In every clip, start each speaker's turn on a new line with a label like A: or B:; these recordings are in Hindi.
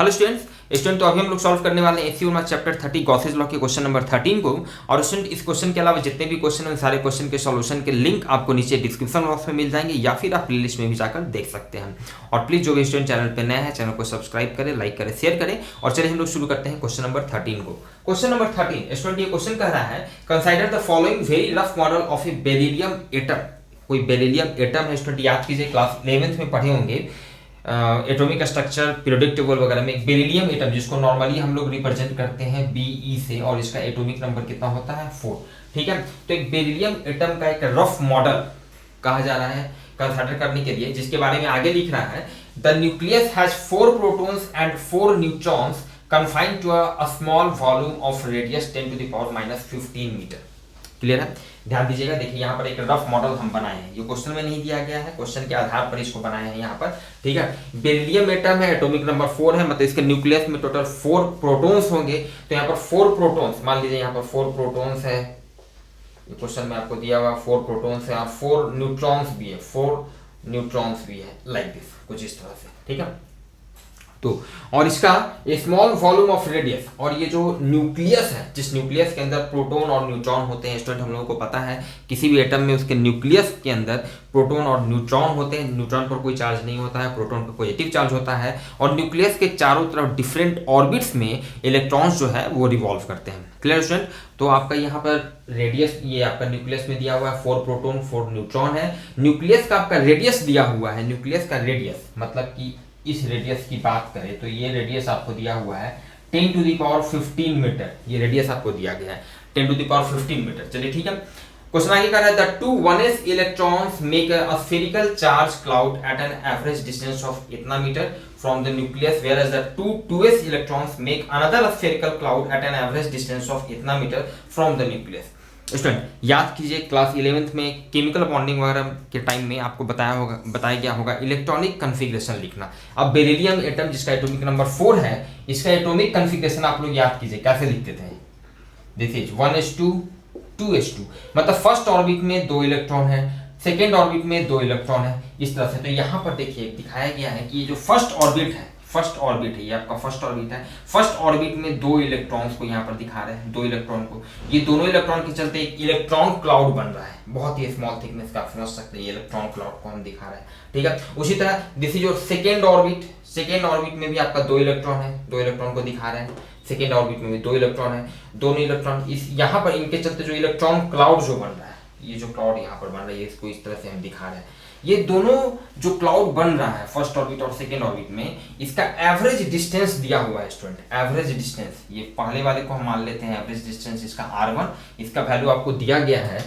A: हेलो स्टूडेंट तो अभी हम लोग सॉल्व करने वाले हैं एससीओ चैप्टर 30 गॉसेज लॉ के क्वेश्चन नंबर 13 को। और स्टूडेंट इस क्वेश्चन के अलावा जितने भी क्वेश्चन हैं सारे क्वेश्चन के सॉल्यूशन के लिंक आपको नीचे डिस्क्रिप्शन बॉक्स में मिल जाएंगे या फिर आप प्लेलिस्ट में भी जाकर देख सकते हैं। और प्लीज जो भी स्टूडेंट चैनल पर नया है चैनल को सब्सक्राइब करें, लाइक करें, शेयर करें। और चलिए हम लोग शुरू करते हैं क्वेश्चन नंबर 13 को। क्वेश्चन नंबर 13 स्टूडेंट ये क्वेश्चन कह रहा है consider the following very rough model of A beryllium atom. कोई बेरिलियम एटम है स्टूडेंट, याद कीजिए क्लास 11th में पढ़े होंगे एटॉमिक स्ट्रक्चर पीरियोडिक टेबल वगैरह में। एक बेरिलियम एटम जिसको नॉर्मली हम लोग रिप्रेजेंट करते हैं Be से, और इसका एटॉमिक नंबर कितना होता है 4। ठीक है, तो एक बेरिलियम एटम का एक रफ मॉडल कहा जा रहा है कंसिडर करने के लिए, जिसके बारे में आगे लिख रहा है the nucleus has 4 protons and 4 neutrons confined to a small volume of radius 10 to the power minus 15 metre. Clear है, ध्यान दीजिएगा। देखिए यहाँ पर एक रफ मॉडल हम बनाए हैं, ये क्वेश्चन में नहीं दिया गया है, क्वेश्चन के आधार पर इसको बनाए हैं यहाँ पर। ठीक है, बेरिलियम एटम है, एटॉमिक नंबर 4 है, मतलब इसके न्यूक्लियस में टोटल 4 प्रोटॉन्स होंगे। तो यहाँ पर 4 प्रोटॉन्स, मान लीजिए यहाँ पर 4 प्रोटॉन्स है, ये क्वेश्चन में आपको दिया हुआ 4 प्रोटॉन्स है और 4 न्यूट्रॉन्स भी है, 4 न्यूट्रॉन्स भी है, लाइक दिस, कुछ इस तरह से। ठीक है, तो और इसका स्मॉल वॉल्यूम ऑफ रेडियस, और ये जो न्यूक्लियस है, जिस न्यूक्लियस के अंदर प्रोटॉन और न्यूट्रॉन होते हैं स्टूडेंट, हम लोगों को पता है किसी भी एटम में उसके न्यूक्लियस के अंदर प्रोटॉन और न्यूट्रॉन होते हैं। न्यूट्रॉन पर कोई चार्ज नहीं होता है, प्रोटॉन पर पॉजिटिव चार्ज होता है, और न्यूक्लियस के चारों तरफ डिफरेंट ऑर्बिट्स में इलेक्ट्रॉन्स जो है वो रिवॉल्व करते हैं। क्लियर स्टूडेंट, तो आपका यहाँ पर रेडियस, ये आपका न्यूक्लियस में दिया हुआ है 4 प्रोटॉन 4 न्यूट्रॉन है। न्यूक्लियस का आपका रेडियस दिया हुआ है, न्यूक्लियस का रेडियस मतलब कि इस रेडियस की बात करें तो ये रेडियस आपको दिया हुआ है 10 to the power 15 मीटर, ये रेडियस आपको दिया गया है 10 to the power 15 मीटर। चलिए ठीक है, क्वेश्चन आगे कर रहा है the two 1s electrons make a spherical charge cloud at an average distance of इतना metre from the nucleus, where as the two 2s electrons make another spherical cloud at an average distance of इतना metre from the nucleus. Student याद कीजिए क्लास 11th में केमिकल बॉन्डिंग वगैरह के टाइम में आपको बताया गया होगा इलेक्ट्रॉनिक कन्फिग्रेशन लिखना। अब बेरिलियम एटम जिसका एटॉमिक नंबर 4 है, इसका एटॉमिक कन्फिग्रेशन आप लोग याद कीजिए कैसे लिखते थे। दिस इज 1s2 2s2, मतलब फर्स्ट ऑर्बिट में 2 इलेक्ट्रॉन है, सेकेंड ऑर्बिट में 2 इलेक्ट्रॉन है, इस तरह से। तो यहाँ पर देखिए दिखाया गया है कि ये जो फर्स्ट ऑर्बिट है, फर्स्ट ऑर्बिट है, ये आपका फर्स्ट ऑर्बिट है। फर्स्ट ऑर्बिट में 2 इलेक्ट्रॉन्स को यहाँ पर दिखा रहे हैं, 2 इलेक्ट्रॉन को, ये दोनों इलेक्ट्रॉन के चलते एक इलेक्ट्रॉन क्लाउड बन रहा है, बहुत ही स्मॉल थिकनेस का, आप समझ सकते हैं, ये इलेक्ट्रॉन क्लाउड को हम दिखा रहे हैं। ठीक है, उसी तरह this is your second orbit, second orbit में भी आपका 2 इलेक्ट्रॉन है, 2 इलेक्ट्रॉन को दिखा रहे हैं। सेकेंड ऑर्बिट में भी 2 इलेक्ट्रॉन है, दोनों इलेक्ट्रॉन इस यहाँ पर इनके चलते जो इलेक्ट्रॉन क्लाउड जो बन रहा है, ये जो क्लाउड यहाँ पर बन रहा है, इसको इस तरह से हम दिखा रहे हैं। ये दोनों जो क्लाउड बन रहा है फर्स्ट ऑर्बिट और सेकेंड ऑर्बिट में, इसका एवरेज डिस्टेंस दिया हुआ है स्टूडेंट, एवरेज डिस्टेंस। ये पहले वाले को हम मान लेते हैं एवरेज डिस्टेंस, इसका r1, इसका वैल्यू आपको दिया गया है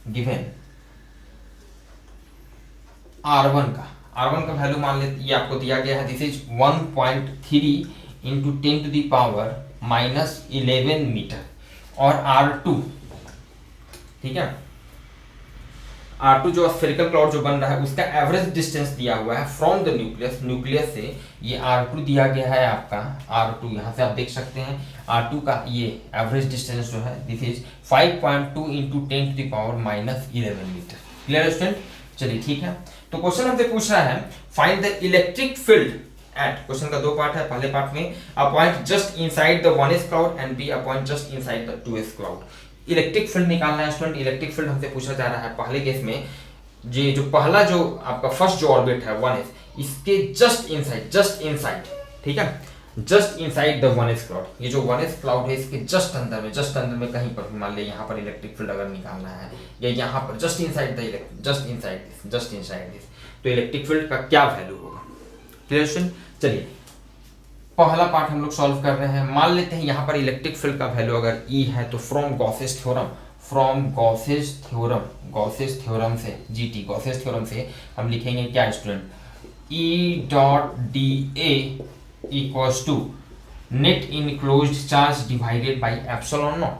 A: गिवन r1 का वैल्यू मान लेते, ये आपको दिया गया है, this is 1.3 into 10 to the power -11 metre. और r2, ठीक है, R2 जो स्फेरिकल क्लाउड जो बन रहा है उसका एवरेज डिस्टेंस दिया हुआ है फ्रॉम द न्यूक्लियस, न्यूक्लियस से ये R2 दिया गया है आपका, R2 यहाँ से आप देख सकते हैं, R2 का ये एवरेज डिस्टेंस जो है this is 5.2 into 10 to the power -11 metre. Clear student, चलिए ठीक है। तो क्वेश्चन हमसे पूछ रहा है find the electric field at, question का 2 पार्ट है, पहले पार्ट में a point just inside the 1s cloud and b a point just inside the 2s cloud. Electric field निकालना है स्टूडेंट। इलेक्ट्रिक फील्ड हमसे पूछा जा रहा है पहले केस में, ये जो पहला जो आपका फर्स्ट जो ऑर्बिट है 1s, इसके जस्ट इनसाइड, ठीक है, just inside the 1s cloud, ये जो 1s क्लाउड है इसके जस्ट अंदर में कहीं पर मान ले यहाँ पर इलेक्ट्रिक फील्ड अगर निकालना है, या यहाँ पर जस्ट इनसाइड दिस, तो इलेक्ट्रिक फील्ड का क्या वैल्यू होगा। क्लियर स्टूडेंट, चलिए पहला पार्ट हम लोग सॉल्व कर रहे हैं। मान लेते हैं यहाँ पर इलेक्ट्रिक फील्ड का वैल्यू अगर E है, तो फ्रॉम गॉसेस थ्योरम से GT गॉसेस थ्योरम से हम लिखेंगे क्या student, E dot dA equals to net enclosed charge divided by epsilon naught.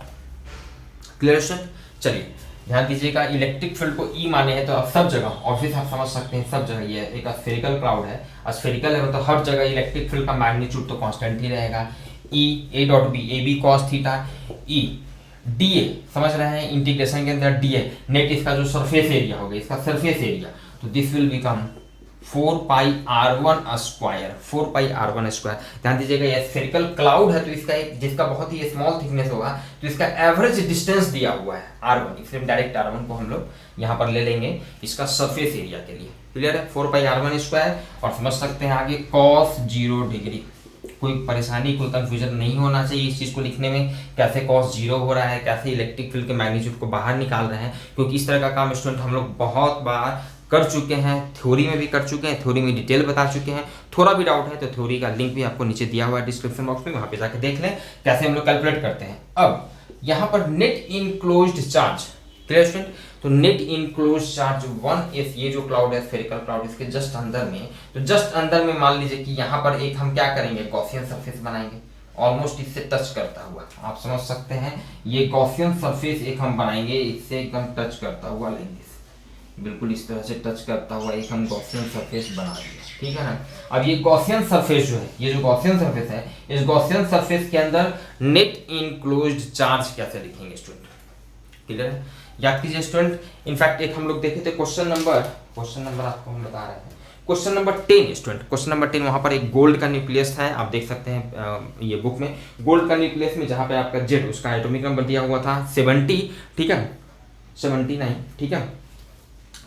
A: Clear student, चलिए ध्यान दीजिएगा, इलेक्ट्रिक फील्ड को E माने हैं तो अब सब जगह ऑब्वियस आप समझ सकते हैं, सब जगह ये एक स्फेरिकल क्लाउड है, स्फेरिकल है मतलब हर जगह इलेक्ट्रिक फील्ड का मैग्नीट्यूड तो कांस्टेंट ही रहेगा। E A dot B, a b cos theta, E dA समझ रहे हैं, इंटीग्रेशन के अंदर dA नेट इसका जो सरफेस एरिया होगा, इसका सरफेस एरिया, तो this will become 4 pi r1 square, 4 pi r1 square. ध्यान दीजिएगा ये स्फेरिकल क्लाउड है, तो इसका एक जिसका बहुत ही स्मॉल थिकनेस होगा, तो इसका एवरेज डिस्टेंस दिया हुआ है r1, इसलिए डायरेक्ट r1 को हम लोग यहाँ पर ले लेंगे इसका सरफेस एरिया के लिए। क्लियर है, 4 पाई r1 स्क्वायर। और समझ सकते हैं आगे cos 0 डिग्री। कोई परेशानी, कोई कंफ्यूजन नहीं होना चाहिए इस चीज़ को लिखने में, कैसे cos 0 हो रहा है, कैसे इलेक्ट्रिक फील्ड के मैग्नीट्यूड को बाहर निकाल रहे हैं, क्योंकि इस तरह का काम स्टूडेंट हम लोग बहुत बार कर चुके हैं, थ्योरी में भी कर चुके हैं, थ्योरी में डिटेल बता चुके हैं। थोड़ा भी डाउट है तो थ्योरी का लिंक भी आपको नीचे दिया हुआ है डिस्क्रिप्शन बॉक्स में, वहाँ पे जाकर देख लें कैसे हम लोग कैलकुलेट करते हैं। अब यहाँ पर net enclosed charge, clear student, तो नेट इनक्लोज्ड चार्ज 1s, ये जो क्लाउड है स्फेरिकल क्लाउड, इसके जस्ट अंदर में, तो जस्ट अंदर में मान लीजिए कि यहाँ पर एक हम क्या करेंगे, गॉसियन सरफेस बनाएंगे, ऑलमोस्ट इससे टच करता हुआ, आप समझ सकते हैं, ये गॉसियन सरफेस एक हम बनाएंगे, इससे एकदम टच करता हुआ लेंगे, बिल्कुल इस तरह से टच करता हुआ एक हम गॉसियन सरफेस बना दिया, ठीक है ना। अब ये गॉसियन सरफेस जो है, ये जो गॉसियन सरफेस है, इस गॉसियन सरफेस के अंदर नेट इनक्लोज्ड चार्ज कैसे लिखेंगे स्टूडेंट, क्लियर है, याद कीजिए स्टूडेंट। इनफैक्ट एक हम लोग देखे थे क्वेश्चन नंबर आपको हम बता रहे हैं, question number 10 student, question number 10, वहां पर एक गोल्ड का न्यूक्लियस था, आप देख सकते हैं ये बुक में, गोल्ड का न्यूक्लियस में जहां पे आपका जेड, उसका एटॉमिक नंबर दिया हुआ था 70, ठीक है, 79, ठीक है।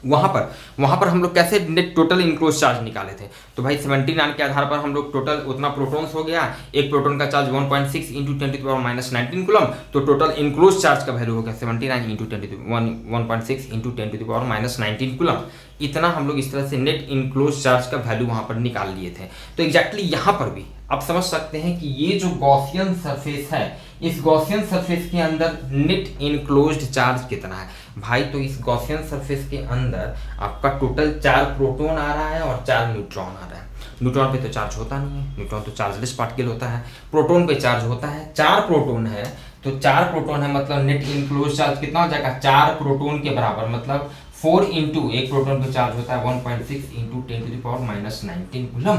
A: वहां पर हम लोग कैसे नेट टोटल इनक्लोज चार्ज निकाले थे, तो भाई 79 के आधार पर हम लोग टोटल उतना प्रोटॉन्स हो गया, एक प्रोटॉन का चार्ज 1.6 इंटू 10⁻⁻19 कूलम, तो टोटल इनक्लोज चार्ज का वैल्यू हो गया 79 इंटू 1.6 इंटू 10⁻⁻19 कूलम। इतना हम लोग इस तरह से नेट इनक्लोज चार्ज का वैल्यू वहां पर निकाल लिए थे। तो एग्जैक्टली यहाँ पर भी आप समझ सकते हैं कि ये जो गॉसियन सरफेस है, इस गॉसियन सरफेस के अंदर नेट इनक्लोज्ड चार्ज कितना है भाई, तो इस गॉसियन सरफेस के अंदर आपका टोटल 4 प्रोटॉन आ रहा है और 4 न्यूट्रॉन आ रहा है। न्यूट्रॉन पे तो चार्ज होता नहीं है, न्यूट्रॉन तो चार्जलेस पार्टिकल होता है, प्रोटॉन पे चार्ज होता है। 4 प्रोटॉन है, तो 4 प्रोटॉन है, मतलब नेट इनक्लोज चार्ज कितना हो जाएगा, 4 प्रोटॉन के बराबर, मतलब 4 इंटू, एक प्रोटॉन पे चार्ज होता है 1.6 इंटू 10⁻⁻19 कूलम।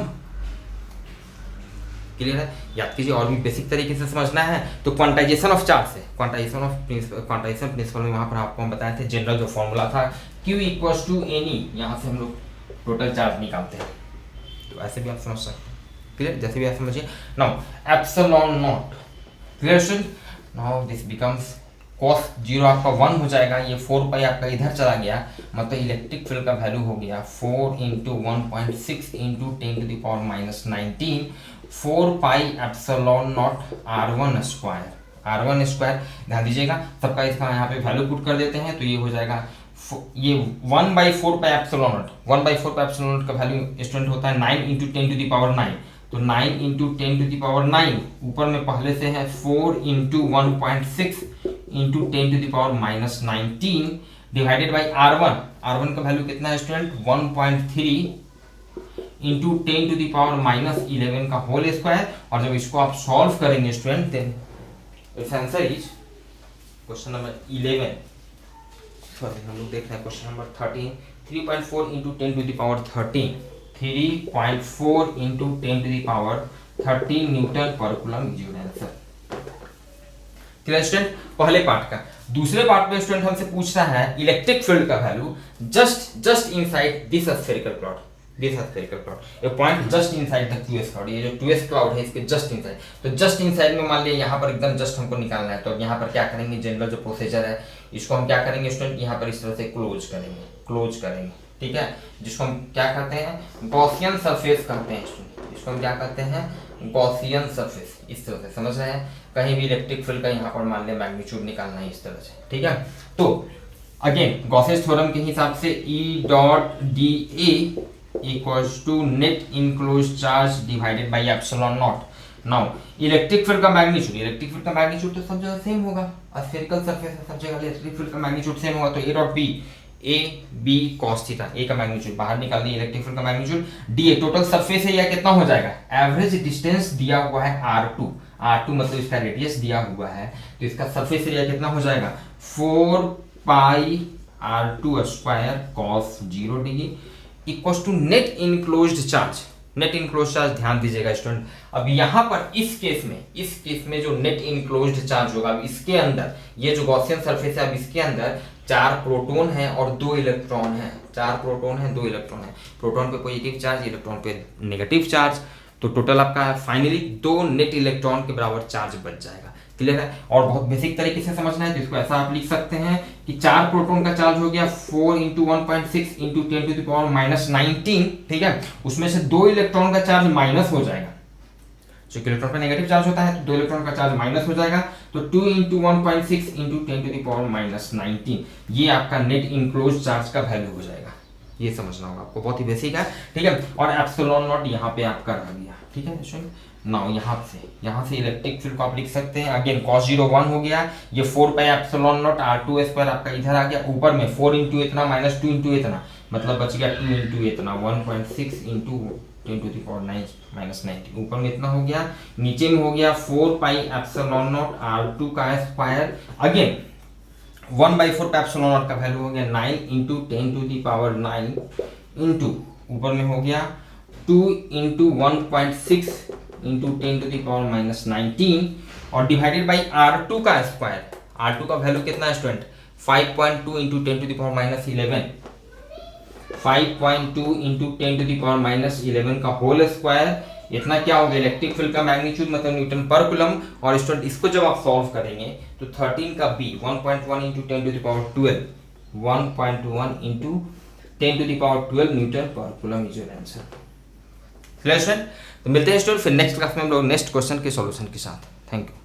A: क्लियर है, याद कीजिए। और भी बेसिक तरीके से समझना है तो क्वांटाइजेशन ऑफ चार्ज से, क्वांटाइजेशन प्रिंसिपल में वहां पर आपको हम बताए थे जनरल जो फॉर्मूला था Q इक्वल्स टू एनी, यहाँ से हम लोग टोटल चार्ज निकालते हैं, तो ऐसे भी आप समझ सकते हैं। क्लियर, जैसे भी आप समझिए। Now epsilon naught, clear student, now this becomes cos 0 आपका 1 हो जाएगा, ये 4 पाई आपका इधर चला गया, मतलब इलेक्ट्रिक फील्ड का वैल्यू हो गया 4 into 1.6 into 10⁻⁻19 4 pi epsilon not r1 square. ध्यान दीजिएगा सबका, इसका यहाँ पे वैल्यू पुट कर देते हैं, तो ये हो जाएगा ये 1/4 pi epsilon not, 1/4 pi epsilon not का वैल्यू स्टूडेंट होता है 9 इंटू 10⁻9, तो 9 इंटू 10⁻9, ऊपर में पहले से है 4 into 1.6 into 10⁻⁻19 divided by R1 का वैल्यू कितना है स्टूडेंट, 1.3 इंटू 10⁻11 का होल स्क्वायर। और जब इसको आप सॉल्व करेंगे student, then it's answer is question number 11, sorry हम लोग देख रहे हैं question number 13, 3.4 into 10⁻13, 3.4 into 10⁻13 newton per coulomb is your answer. Clear student, पहले पार्ट का। दूसरे पार्ट में स्टूडेंट हमसे पूछता है इलेक्ट्रिक फील्ड का value just inside this spherical cloud, a point just inside the 2s cloud, ये जो 2s क्लाउड है इसके जस्ट इनसाइड, तो जस्ट इनसाइड में मान लिया यहाँ पर एकदम जस्ट हमको निकालना है, तो अब यहाँ पर क्या करेंगे, जनरल जो प्रोसीजर है इसको हम क्या करेंगे स्टूडेंट, यहाँ पर इस तरह से क्लोज करेंगे, ठीक है, जिसको हम क्या कहते हैं, गॉसियन सरफेस कहते हैं स्टूडेंट, इसको हम क्या कहते हैं, गॉसियन सरफेस। इस तरह से समझ रहे हैं, कहीं भी इलेक्ट्रिक फील्ड का यहाँ पर मान लिया मैग्नीट्यूड निकालना है इस तरह से, ठीक है। तो अगेन गॉसेस थ्योरम के हिसाब से E dot dA equals to net enclose charge divided by epsilon naught. Now electric field का मैग्नीट्यूड तो सब जगह सेम होगा, स्फेरिकल सरफेस है, सब जगह इलेक्ट्रिक फील्ड का मैग्नीट्यूड सेम होगा, तो A dot B cos theta, A का मैग्नीट्यूड बाहर निकाल दिए, इलेक्ट्रिक फील्ड का magnitude dA, total surface area कितना हो जाएगा, एवरेज डिस्टेंस दिया हुआ है R2 मतलब इसका रेडियस दिया हुआ है, तो इसका सरफेस एरिया कितना हो जाएगा 4 pi R2 square cos 0 degree equals to net enclosed charge. ध्यान दीजिएगा स्टूडेंट, अब यहाँ पर इस केस में जो नेट इनक्लोज्ड चार्ज होगा, अब इसके अंदर ये जो गॉसियन सरफेस है, अब इसके अंदर 4 प्रोटॉन है और 2 इलेक्ट्रॉन है, 4 प्रोटॉन है 2 इलेक्ट्रॉन है, प्रोटॉन पे पॉजिटिव चार्ज, इलेक्ट्रॉन पे नेगेटिव चार्ज, तो टोटल आपका फाइनली 2 नेट इलेक्ट्रॉन के बराबर चार्ज बच जाएगा। क्लियर है? और बहुत बेसिक तरीके से समझना है तो इसको ऐसा आप लिख सकते हैं कि 4 प्रोटॉन का चार्ज हो गया 4 × 1.6 × 10⁻19, ठीक है, उसमें से 2 इलेक्ट्रॉन का चार्ज माइनस हो जाएगा, जो इलेक्ट्रॉन पे नेगेटिव चार्ज होता है तो 2 इलेक्ट्रॉन का चार्ज माइनस हो जाएगा, तो 2 × 1.6 × 10⁻19 ये आपका नेट इनक्लोज चार्ज का वैल्यू हो जाएगा। ये समझना होगा आपको, बहुत ही बेसिक है, ठीक है। और एप्सिलॉन नॉट यहाँ पे आपका रह गया, ठीक है स्टूडेंट। नाउ यहाँ से इलेक्ट्रिक फील्ड को आप लिख सकते हैं, अगेन cos 0 1 हो गया, ये 4 पाई एप्सिलॉन नॉट R2² आपका इधर आ गया, ऊपर में 4 × इतना माइनस 2 × इतना, मतलब बच गया 2 × इतना 1.6 × 10⁻⁻90, ऊपर में इतना हो गया, नीचे में हो गया 4 पाई एप्सिलॉन नॉट R2 का स्क्वायर, अगेन 1/4 पे एप्सिलॉन नॉट का वैल्यू हो गया 9 × 10⁹ इंटू ऊपर में हो गया 2 × 1.6 × 10⁻19 और डिवाइडेड बाई R2 का स्क्वायर। R2 का वैल्यू कितना है स्टूडेंट? 5.2 × 10⁻11, 5.2 × 10⁻11 का होल स्क्वायर, इतना क्या हो गया? इलेक्ट्रिक फील्ड का मैग्नीट्यूड मतलब न्यूटन पर कूलम। और स्टूडेंट इसको जब आप सॉल्व करेंगे तो 13 का b 1.1 × 10⁻12, 1.1 × 10⁻12 Newton per coulomb is your answer. Clear student? तो मिलते हैं स्टूडेंट फिर नेक्स्ट क्लास में हम लोग नेक्स्ट क्वेश्चन के सॉल्यूशन के साथ। Thank you.